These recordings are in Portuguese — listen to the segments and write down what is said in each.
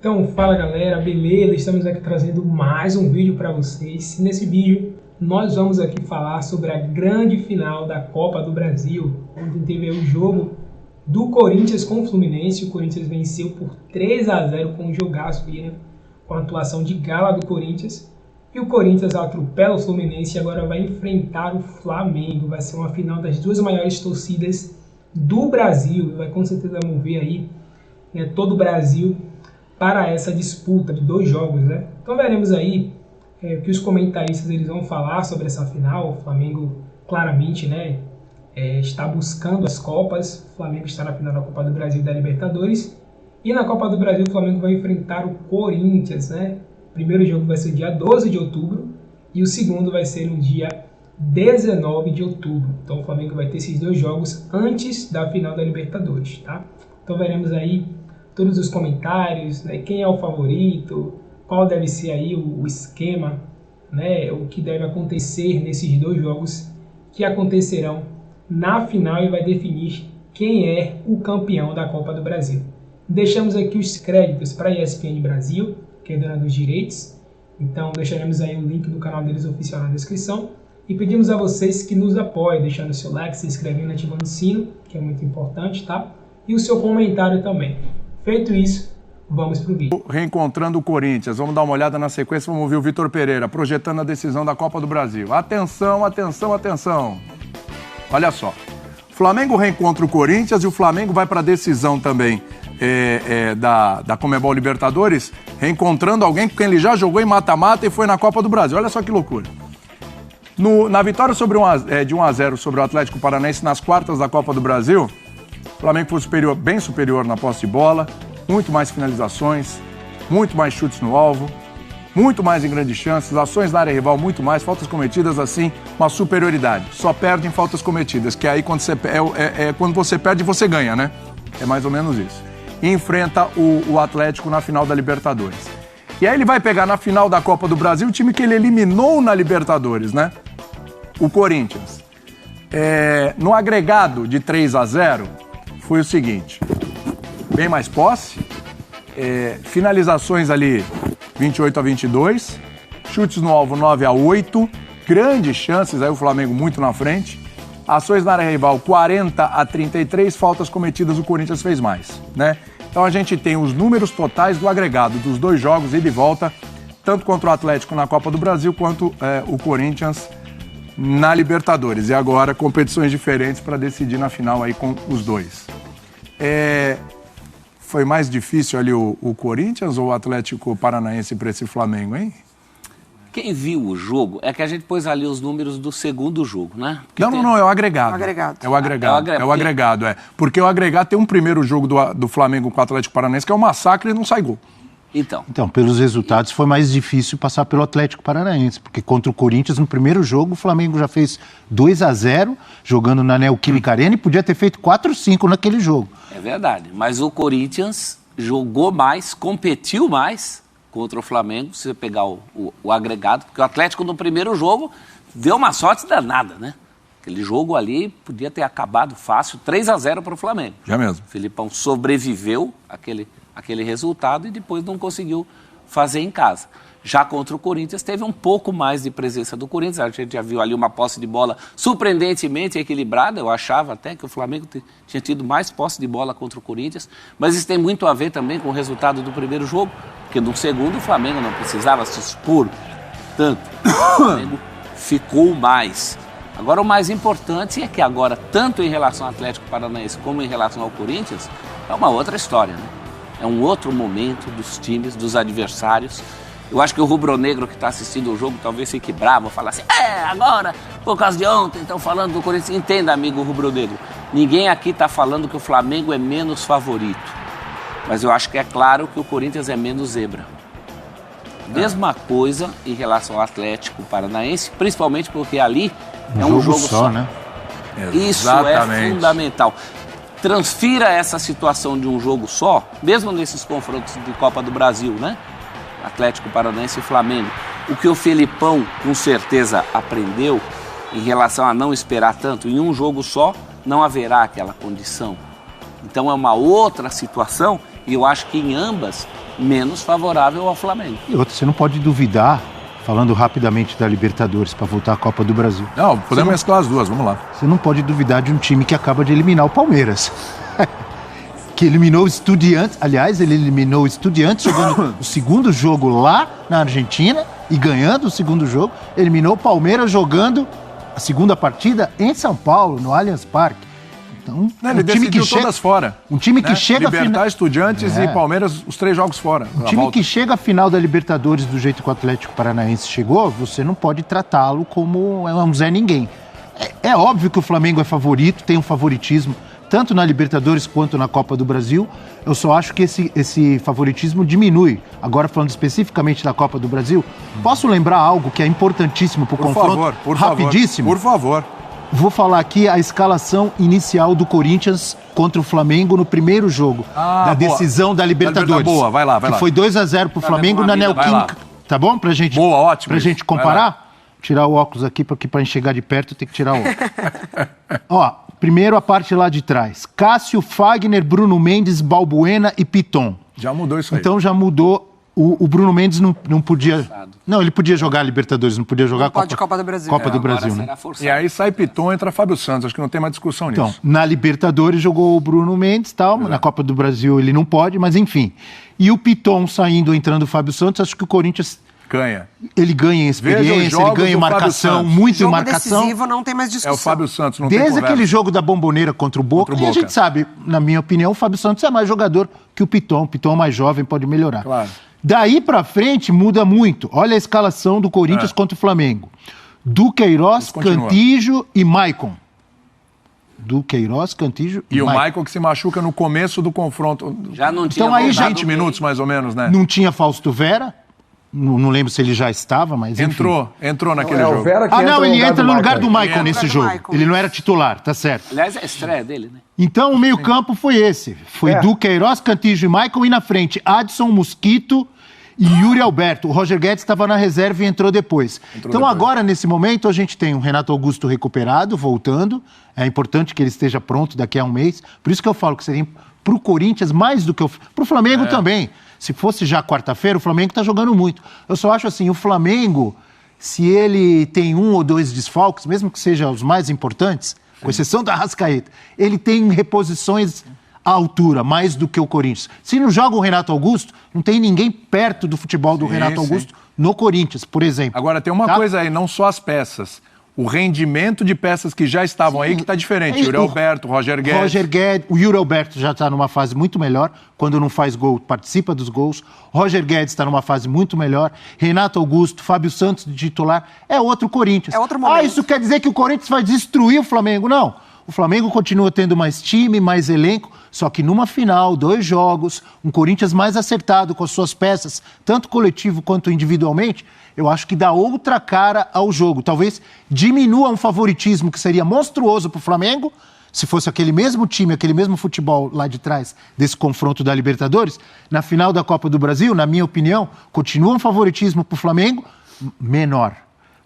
Então, fala galera, beleza? Estamos aqui trazendo mais um vídeo para vocês. Nesse vídeo, nós vamos aqui falar sobre a grande final da Copa do Brasil, onde teve o jogo do Corinthians com o Fluminense. O Corinthians venceu por 3-0 com um jogaço, né? Com a atuação de gala do Corinthians. E o Corinthians atropela o Fluminense e agora vai enfrentar o Flamengo. Vai ser uma final das duas maiores torcidas do Brasil. Vai com certeza mover aí, né, todo o Brasil para essa disputa de dois jogos, né? Então veremos aí o que os comentaristas eles vão falar sobre essa final. O Flamengo claramente, né, está buscando as Copas. O Flamengo está na final da Copa do Brasil e da Libertadores. E na Copa do Brasil o Flamengo vai enfrentar o Corinthians, né? O primeiro jogo vai ser dia 12 de outubro e o segundo vai ser no dia 19 de outubro. Então o Flamengo vai ter esses dois jogos antes da final da Libertadores, tá? Então veremos aí todos os comentários, né, quem é o favorito, qual deve ser aí o esquema, né, o que deve acontecer nesses dois jogos que acontecerão na final e vai definir quem é o campeão da Copa do Brasil. Deixamos aqui os créditos para a ESPN Brasil, que é dona dos direitos, então deixaremos aí o link do canal deles oficial na descrição e pedimos a vocês que nos apoiem, deixando o seu like, se inscrevendo e ativando o sino, que é muito importante, tá? E o seu comentário também. Feito isso, vamos pro vídeo. Reencontrando o Corinthians, vamos dar uma olhada na sequência, vamos ouvir o Vitor Pereira projetando a decisão da Copa do Brasil. Atenção, atenção, atenção. Olha só, Flamengo reencontra o Corinthians e o Flamengo vai para a decisão também da Conmebol Libertadores, reencontrando alguém com quem ele já jogou em mata-mata e foi na Copa do Brasil. Olha só que loucura. Na vitória de 1-0 sobre o Atlético Paranaense nas quartas da Copa do Brasil, o Flamengo foi superior, bem superior na posse de bola, muito mais finalizações, muito mais chutes no alvo, muito mais em grandes chances, ações na área rival, muito mais, faltas cometidas, assim, uma superioridade. Só perde em faltas cometidas, que aí quando você perde, você ganha, né? É mais ou menos isso. E enfrenta o Atlético na final da Libertadores. E aí ele vai pegar na final da Copa do Brasil o time que ele eliminou na Libertadores, né? O Corinthians. No agregado de 3-0, foi o seguinte, bem mais posse, finalizações ali 28-22, chutes no alvo 9-8, grandes chances, aí o Flamengo muito na frente, ações na área rival 40-33, faltas cometidas o Corinthians fez mais, né? Então a gente tem os números totais do agregado dos dois jogos, ida e volta, tanto contra o Atlético na Copa do Brasil, quanto o Corinthians na Libertadores. E agora competições diferentes para decidir na final aí com os dois. Foi mais difícil ali o Corinthians ou o Atlético Paranaense para esse Flamengo, hein? Quem viu o jogo, é que a gente pôs ali os números do segundo jogo, né? Não, é o agregado. É o agregado. Porque o agregado tem um primeiro jogo do Flamengo com o Atlético Paranaense que é um massacre e não sai gol. Então, pelos resultados, foi mais difícil passar pelo Atlético Paranaense, porque contra o Corinthians, no primeiro jogo, o Flamengo já fez 2-0, jogando na Neoquímica Arena, e podia ter feito 4-5 naquele jogo. É verdade, mas o Corinthians jogou mais, competiu mais contra o Flamengo, se você pegar o agregado, porque o Atlético no primeiro jogo deu uma sorte danada, né? Aquele jogo ali podia ter acabado fácil, 3-0 para o Flamengo. Já mesmo. O Filipão sobreviveu aquele resultado e depois não conseguiu fazer em casa. Já contra o Corinthians teve um pouco mais de presença do Corinthians, a gente já viu ali uma posse de bola surpreendentemente equilibrada, eu achava até que o Flamengo tinha tido mais posse de bola contra o Corinthians, mas isso tem muito a ver também com o resultado do primeiro jogo, porque no segundo o Flamengo não precisava se expor tanto, o Flamengo ficou mais. Agora o mais importante é que agora, tanto em relação ao Atlético Paranaense como em relação ao Corinthians, é uma outra história, né? É um outro momento dos times, dos adversários. Eu acho que o rubro-negro que está assistindo o jogo talvez fique bravo, fala assim, agora, por causa de ontem, estão falando do Corinthians. Entenda, amigo rubro-negro, ninguém aqui está falando que o Flamengo é menos favorito. Mas eu acho que é claro que o Corinthians é menos zebra. Mesma coisa em relação ao Atlético Paranaense, principalmente porque ali é um jogo só, né? Isso é fundamental. Transfira essa situação de um jogo só, mesmo nesses confrontos de Copa do Brasil, né? Atlético Paranaense e Flamengo. O que o Felipão, com certeza, aprendeu em relação a não esperar tanto, em um jogo só, não haverá aquela condição. Então é uma outra situação E eu acho que em ambas, menos favorável ao Flamengo. E outra, você não pode duvidar, falando rapidamente da Libertadores, para voltar à Copa do Brasil. Não, podemos mesclar as duas, vamos lá. Você não pode duvidar de um time que acaba de eliminar o Palmeiras. Que eliminou o Estudiantes. Aliás, ele eliminou o Estudiantes jogando o segundo jogo lá na Argentina e ganhando o segundo jogo. Eliminou o Palmeiras jogando a segunda partida em São Paulo, no Allianz Parque. Então, Ele decidiu todas fora. Um time que chega Libertar, final... Estudiantes e Palmeiras, os 3 jogos fora. Um time que chega à final da Libertadores do jeito que o Atlético Paranaense chegou, você não pode tratá-lo como um Zé Ninguém. É óbvio que o Flamengo é favorito, tem um favoritismo, tanto na Libertadores quanto na Copa do Brasil. Eu só acho que esse favoritismo diminui. Agora, falando especificamente da Copa do Brasil, posso lembrar algo que é importantíssimo para o confronto? Rapidíssimo? Por favor. Vou falar aqui a escalação inicial do Corinthians contra o Flamengo no primeiro jogo da decisão da Libertadores. Boa, vai lá. Que foi 2-0 pro Flamengo na Neoquímica. Tá bom? Pra gente, boa, ótimo. Pra gente comparar? Tirar o óculos aqui, porque pra gente chegar de perto tem que tirar o óculos. Ó, primeiro a parte lá de trás. Cássio, Fagner, Bruno Mendes, Balbuena e Piton. Já mudou isso aí. Então já mudou. O Bruno Mendes não podia... Não, ele podia jogar a Libertadores, não podia jogar a Copa do Brasil. Copa do Brasil, né? E aí sai Piton, entra Fábio Santos. Acho que não tem mais discussão nisso. Então, na Libertadores jogou o Bruno Mendes e tal, na Copa do Brasil ele não pode, mas enfim. E o Piton saindo, entrando o Fábio Santos, acho que o Corinthians... Ganha. Ele ganha em experiência, ele ganha em marcação, muito em marcação. Decisivo, não tem mais discussão. É o Fábio Santos, não tem conversa. Desde aquele jogo da Bomboneira contra o Boca, e a gente sabe, na minha opinião, o Fábio Santos é mais jogador que o Piton. O Piton é mais jovem, pode melhorar. Claro. Daí pra frente muda muito. Olha a escalação do Corinthians contra o Flamengo. Duqueiroz, Cantígio e Maicon. Duqueiroz, Cantígio e o Maicon que se machuca no começo do confronto. Já não tinha então, aí 20 minutos mais ou menos, né? Não tinha Fausto Vera. Não lembro se ele já estava, mas enfim. Entrou naquele jogo. Ele entra no lugar do Maicon nesse jogo. Ele não era titular, tá certo. Aliás, é a estreia dele, né? Então o meio-campo foi esse. Foi Duqueiroz, Cantígio e Maicon, e na frente Adson, Mosquito e Yuri Alberto. O Roger Guedes estava na reserva e entrou depois. Agora, nesse momento, a gente tem o Renato Augusto recuperado, voltando. É importante que ele esteja pronto daqui a um mês. Por isso que eu falo que seria pro Corinthians mais do que pro Flamengo também. Se fosse já quarta-feira, o Flamengo está jogando muito. Eu só acho assim, o Flamengo, se ele tem 1 ou 2 desfalques, mesmo que sejam os mais importantes, com exceção da Arrascaeta, ele tem reposições à altura, mais do que o Corinthians. Se não joga o Renato Augusto, não tem ninguém perto do futebol do Renato Augusto no Corinthians, por exemplo. Agora, tem uma coisa aí, não só as peças. O rendimento de peças que já estavam aí que está diferente. Yuri Alberto, Roger Guedes. O Yuri Alberto já está numa fase muito melhor. Quando não faz gol, participa dos gols. Roger Guedes está numa fase muito melhor. Renato Augusto, Fábio Santos de titular. É outro Corinthians. É outro momento. Isso quer dizer que o Corinthians vai destruir o Flamengo? Não. O Flamengo continua tendo mais time, mais elenco, só que numa final, 2 jogos, um Corinthians mais acertado com as suas peças, tanto coletivo quanto individualmente, eu acho que dá outra cara ao jogo. Talvez diminua um favoritismo que seria monstruoso para o Flamengo, se fosse aquele mesmo time, aquele mesmo futebol lá de trás desse confronto da Libertadores. Na final da Copa do Brasil, na minha opinião, continua um favoritismo para o Flamengo menor.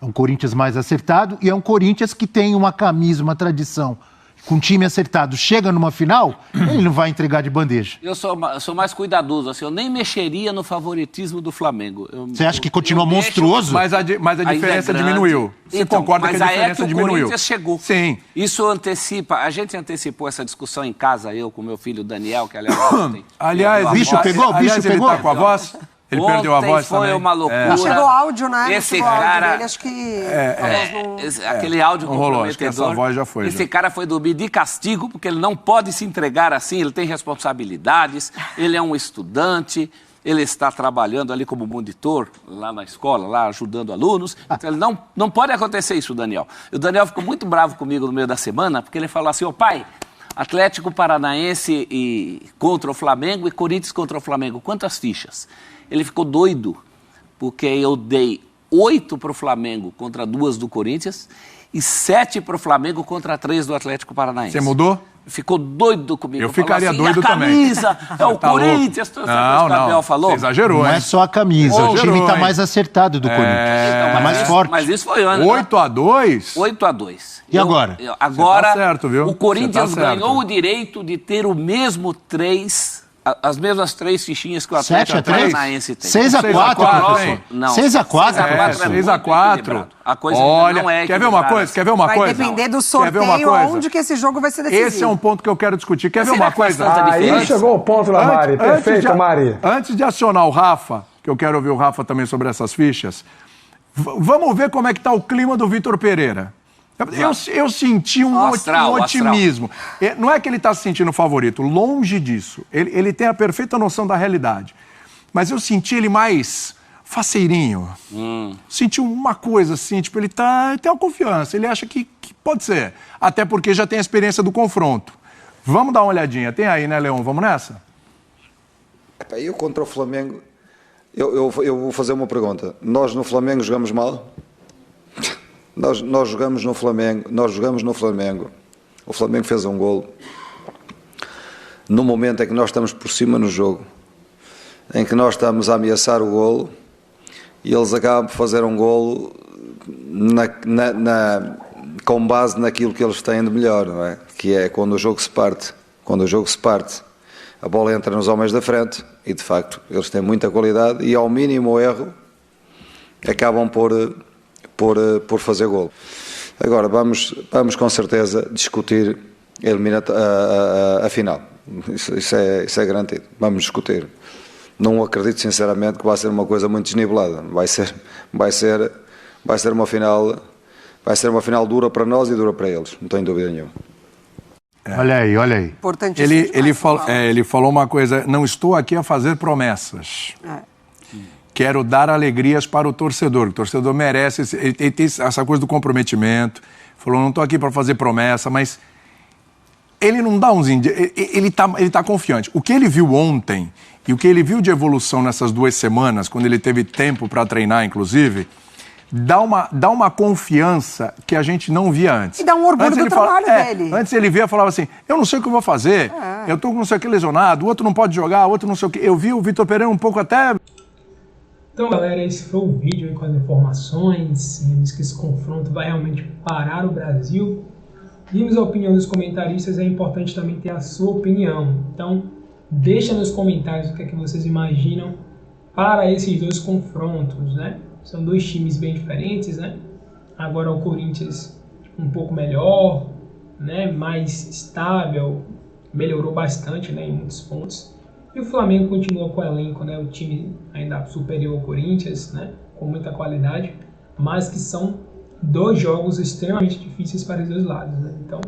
É um Corinthians mais acertado e é um Corinthians que tem uma camisa, uma tradição. Com um time acertado, chega numa final, ele não vai entregar de bandeja. Eu sou mais cuidadoso, assim, eu nem mexeria no favoritismo do Flamengo. Você acha que continua monstruoso? Mas a diferença diminuiu. Você concorda que a diferença diminuiu? O Corinthians chegou. Sim. Isso antecipa, a gente antecipou essa discussão em casa, eu com meu filho Daniel, que aliás ontem... Aliás, bicho pegou? Ele tá com a voz? Ele perdeu a voz foi também. Uma loucura. Chegou áudio, né? Esse cara... Dele, acho que... aquele áudio não rolou, acho que essa voz já foi. Esse cara foi dormir de castigo, porque ele não pode se entregar assim, ele tem responsabilidades, ele é um estudante, ele está trabalhando ali como monitor lá na escola, lá ajudando alunos. Então ele não pode acontecer isso, Daniel. E o Daniel ficou muito bravo comigo no meio da semana, porque ele falou assim, pai, Atlético Paranaense contra o Flamengo e Corinthians contra o Flamengo, quantas fichas? Ele ficou doido, porque eu dei 8 para o Flamengo contra 2 do Corinthians e 7 para o Flamengo contra 3 do Atlético Paranaense. Você mudou? Ficou doido comigo. Eu ficaria assim, doido a camisa, também. É o Corinthians. Não, o Gabriel falou. Você exagerou, não hein? É só a camisa, o time está mais acertado do Corinthians. Então, mais forte. Mas isso foi antes. 8-2? 8-2. E agora? Agora, tá certo, viu? O Corinthians tá certo. ganhou o direito de ter o mesmo 3 As mesmas 3 fichinhas que o Atlético 7-3? Paranaense tem. 6-4, professor. Não. 6-4. 6-4. A coisa Olha, não é quer ver uma coisa? Quer ver uma Vai coisa? depender do Quer ver uma sorteio coisa? onde que esse jogo vai ser decidido. Esse é um ponto que eu quero discutir. Quer ver uma coisa? Aí chegou o ponto da Mari. Perfeito, Mari. Antes de acionar o Rafa, que eu quero ouvir o Rafa também sobre essas fichas, vamos ver como é que está o clima do Vitor Pereira. Eu senti um otimismo. Não é que ele está se sentindo favorito, longe disso. Ele tem a perfeita noção da realidade. Mas eu senti ele mais faceirinho. Senti uma coisa assim, tipo, ele tem uma confiança. Ele acha que pode ser. Até porque já tem a experiência do confronto. Vamos dar uma olhadinha. Tem aí, né, Leão? Vamos nessa? Eu contra o Flamengo, eu vou fazer uma pergunta. Nós no Flamengo jogamos mal? Nós jogamos no Flamengo. O Flamengo fez um golo. No momento em que nós estamos por cima no jogo, em que nós estamos a ameaçar o golo, e eles acabam por fazer um golo com base naquilo que eles têm de melhor, não é? Que é quando o jogo se parte. Quando o jogo se parte, a bola entra nos homens da frente e, de facto, eles têm muita qualidade e, ao mínimo erro, acabam por fazer golo. Agora, vamos com certeza discutir a final. Isso é garantido. Vamos discutir. Não acredito, sinceramente, que vai ser uma coisa muito desnivelada. Vai ser uma final dura para nós e dura para eles. Não tenho dúvida nenhuma. Olha aí. Ele falou uma coisa, não estou aqui a fazer promessas. Quero dar alegrias para o torcedor. O torcedor merece, ele tem essa coisa do comprometimento. Falou, não estou aqui para fazer promessa, mas ele não dá uns indícios, ele tá confiante. O que ele viu ontem e o que ele viu de evolução nessas 2 semanas, quando ele teve tempo para treinar, inclusive, dá uma confiança que a gente não via antes. E dá um orgulho do trabalho dele. Antes ele via e falava assim, eu não sei o que eu vou fazer, eu estou com não sei o que lesionado, o outro não pode jogar, o outro não sei o que. Eu vi o Vitor Pereira um pouco até... Então, galera, esse foi o vídeo aí com as informações. Vimos que esse confronto vai realmente parar o Brasil. Vimos a opinião dos comentaristas, é importante também ter a sua opinião. Então, deixa nos comentários o que é que vocês imaginam para esses 2 confrontos, né? São 2 times bem diferentes, né? Agora o Corinthians um pouco melhor, né? Mais estável, melhorou bastante, né? Em muitos pontos. E o Flamengo continua com o elenco, né? O time ainda superior ao Corinthians, né? Com muita qualidade, mas que são 2 jogos extremamente difíceis para os 2 lados, né? Então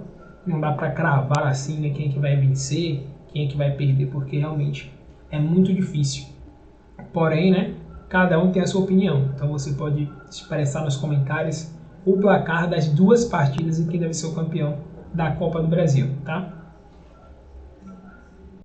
não dá para cravar assim, né? Quem é que vai vencer, quem é que vai perder, porque realmente é muito difícil. Porém, né? Cada um tem a sua opinião, então você pode expressar nos comentários o placar das 2 partidas e quem deve ser o campeão da Copa do Brasil, tá?